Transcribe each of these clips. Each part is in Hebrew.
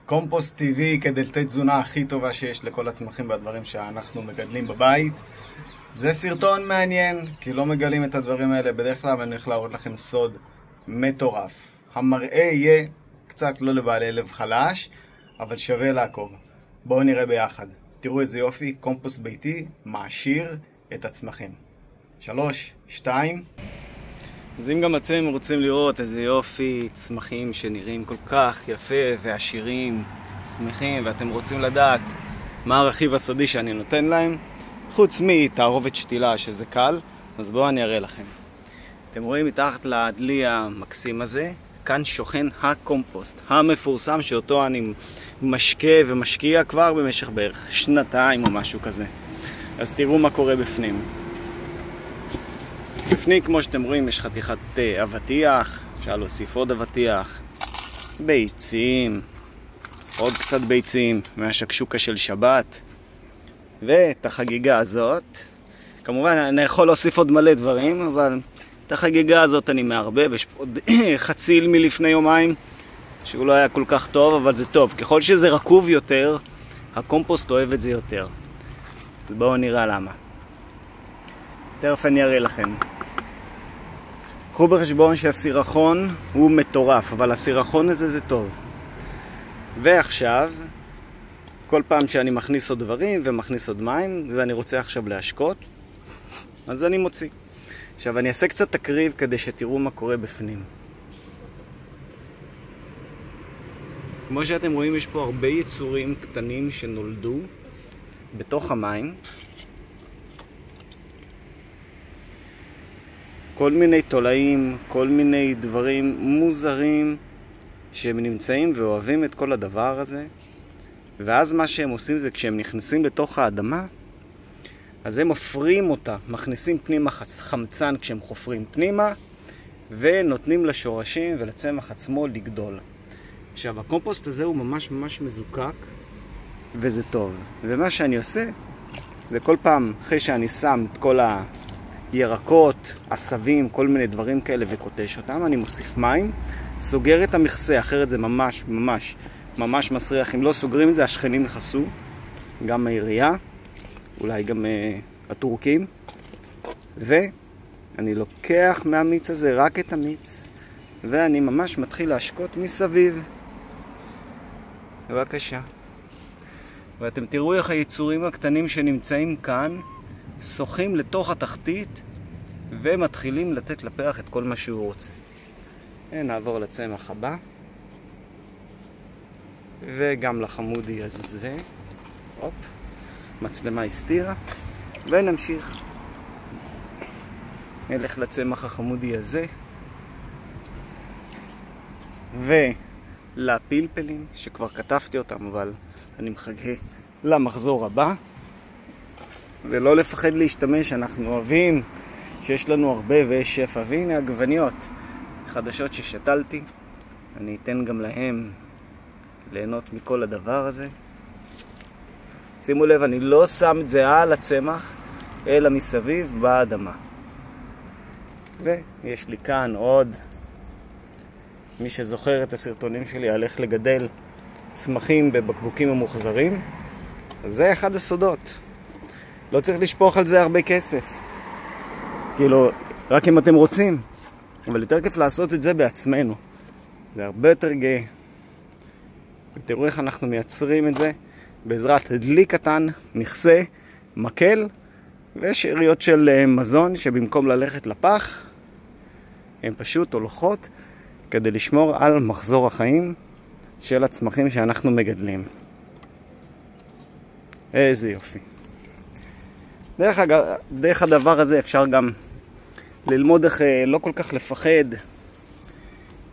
קומפוסט טבעי כדי לתת תזונה הכי טובה שיש לכל הצמחים והדברים שאנחנו מגדלים בבית. זה סרטון מעניין, כי לא מגלים את הדברים האלה בדרך כלל, ואני הולך להראות לכם סוד מטורף. המראה יהיה קצת לא לבעלי לב חלש, אבל שווה לעקוב. בואו נראה ביחד. תראו איזה יופי, קומפוסט ביתי מעשיר את הצמחים. 3, 2. אז אם גם אתם רוצים לראות איזה יופי צמחים שנראים כל כך יפה ועשירים, שמחים, ואתם רוצים לדעת מה הרכיב הסודי שאני נותן להם, חוץ מתערובת שתילה שזה קל, אז בואו אני אראה לכם. אתם רואים מתחת לדלי המקסים הזה, כאן שוכן הקומפוסט המפורסם שאותו אני משקה ומשקיע כבר במשך בערך 2 או משהו כזה. אז תראו מה קורה בפנים. בפנים, כמו שאתם רואים, יש חתיכת אבטיח, אפשר להוסיף עוד אבטיח, ביצים, עוד קצת ביצים מהשקשוקה של שבת, ואת החגיגה הזאת. כמובן אני יכול להוסיף עוד מלא דברים, אבל את החגיגה הזאת אני מערבב. יש עוד חציל מלפני יומיים שהוא לא היה כל כך טוב, אבל זה טוב. ככל שזה רקוב יותר, הקומפוסט אוהב את זה יותר. אז בואו נראה למה. תכף אני אראה לכם. קחו בחשבון שהסירחון הוא מטורף, אבל הסירחון הזה זה טוב. ועכשיו, כל פעם שאני מכניס עוד דברים ומכניס עוד מים, ואני רוצה עכשיו להשקות, אז אני מוציא. עכשיו אני אעשה קצת תקריב כדי שתראו מה קורה בפנים. כמו שאתם רואים, יש פה הרבה יצורים קטנים שנולדו בתוך המים. כל מיני תולעים, כל מיני דברים מוזרים שהם נמצאים ואוהבים את כל הדבר הזה. ואז מה שהם עושים זה כשהם נכנסים לתוך האדמה, אז הם מפרים אותה, מכניסים פנימה חמצן כשהם חופרים פנימה, ונותנים לשורשים ולצמח עצמו לגדול. עכשיו הקומפוסט הזה הוא ממש מזוקק, וזה טוב. ומה שאני עושה, זה כל פעם אחרי שאני שם את כל הירקות, עשבים, כל מיני דברים כאלה וקוטש אותם, אני מוסיף מים, סוגר את המכסה, אחרת זה ממש מסריח. אם לא סוגרים את זה, השכנים יחסו, גם העירייה, אולי גם הטורקים. ואני לוקח מהמיץ הזה רק את המיץ, ואני ממש מתחיל להשקות מסביב. בבקשה. ואתם תראו איך היצורים הקטנים שנמצאים כאן שוחים לתוך התחתית ומתחילים לתת לפרח את כל מה שהוא רוצה. נעבור לצמח הבא, וגם לחמודי הזה. הופ, מצלמה הסתירה, ונמשיך. נלך לצמח החמודי הזה, ולפלפלים שכבר כתבתי אותם, אבל אני מחכה למחזור הבא. ולא לפחד להשתמש, אנחנו אוהבים שיש לנו הרבה ויש שפע. והנה עגבניות חדשות ששתלתי, אני אתן גם להם ליהנות מכל הדבר הזה. שימו לב, אני לא שם את זה על הצמח, אלא מסביב באדמה. ויש לי כאן עוד, מי שזוכר את הסרטונים שלי, הלך לגדל צמחים בבקבוקים המוחזרים. אז זה אחד הסודות. לא צריך לשפוך על זה הרבה כסף. כאילו, רק אם אתם רוצים. אבל יותר כיף לעשות את זה בעצמנו. זה הרבה יותר גאה. ותראו איך אנחנו מייצרים את זה בעזרת דלי קטן, מכסה, מקל ושאריות של מזון שבמקום ללכת לפח, הן פשוט הולכות כדי לשמור על מחזור החיים של הצמחים שאנחנו מגדלים. איזה יופי. דרך הדבר הזה אפשר גם ללמוד איך לא כל כך לפחד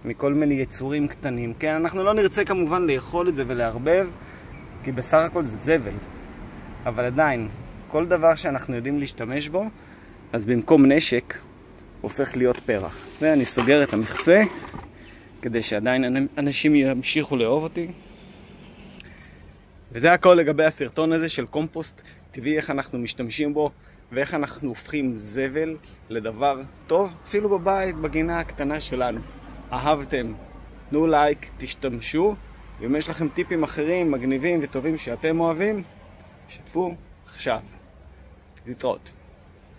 מכל מיני יצורים קטנים. כן, אנחנו לא נרצה כמובן לאכול את זה ולהרבב, כי בסך הכל זה זבל. אבל עדיין, כל דבר שאנחנו יודעים להשתמש בו, אז במקום נשק, הופך להיות פרח. ואני סוגר את המכסה, כדי שעדיין אנשים ימשיכו לאהוב אותי. וזה הכל לגבי הסרטון הזה של קומפוסט טבעי, איך אנחנו משתמשים בו, ואיך אנחנו הופכים זבל לדבר טוב, אפילו בבית, בגינה הקטנה שלנו. אהבתם? תנו לייק, תשתמשו, ואם יש לכם טיפים אחרים, מגניבים וטובים שאתם אוהבים, שתפו עכשיו. להתראות.